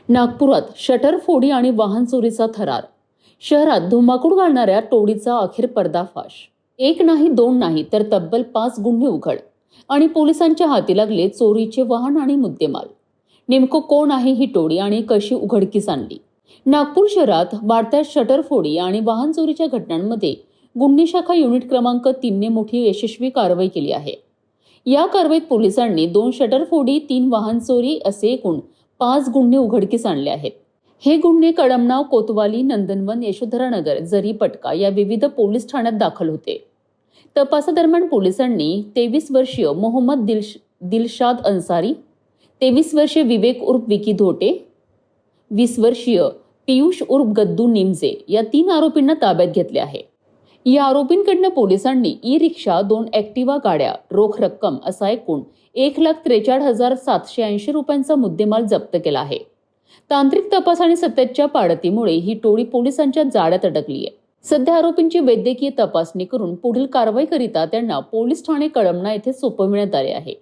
नागपुरात शटर फोडी आणि वाहन चोरीचा थरार. शहरात धुमाकूळ घालणाऱ्या टोळीचा अखेर पर्दाफाश. एक नाही दोन नाही तर तब्बल 5 गुन्हे उघड आणि पोलिसांच्या हाती लागले चोरीचे वाहन आणि मुद्देमाल. नेमकं कोण आहे ही टोळी आणि कशी उघडकीस आणली? नागपूर शहरात वाढत्या शटर फोडी आणि वाहन चोरीच्या घटनांमध्ये गुन्हे शाखा युनिट क्रमांक 3 ने मोठी यशस्वी कारवाई केली आहे. या कारवाईत पोलिसांनी 2 शटर फोडी, 3 वाहन चोरी असे एकूण 5 गुन्हे उघडकीस आणले आहेत. हे गुन्हे कळमनाव, कोतवाली, नंदनवन, यशोधरानगर, जरीपटका या विविध पोलीस ठाण्यात दाखल होते. तपासादरम्यान पोलिसांनी 23 वर्षीय मोहम्मद दिलशाद अन्सारी, 23 वर्षीय विवेक उर्फ विकी धोटे, 20 वर्षीय पियुष उर्फ गद्दू निमजे या 3 आरोपींना ताब्यात घेतले आहे. या आरोपींकडनं पोलिसांनी ई-रिक्षा, 2 ॲक्टिवा गाड्या, रोख रक्कम असा एकूण 1,43,780 रुपयांचा मुद्देमाल जप्त केला आहे. तांत्रिक तपास आणि सततच्या पाडतीमुळे ही टोळी पोलिसांच्या जाळ्यात अडकली आहे. सध्या आरोपींची वैद्यकीय तपासणी करून पुढील कारवाईकरिता त्यांना पोलीस ठाणे कळमना येथे सोपविण्यात आले आहे.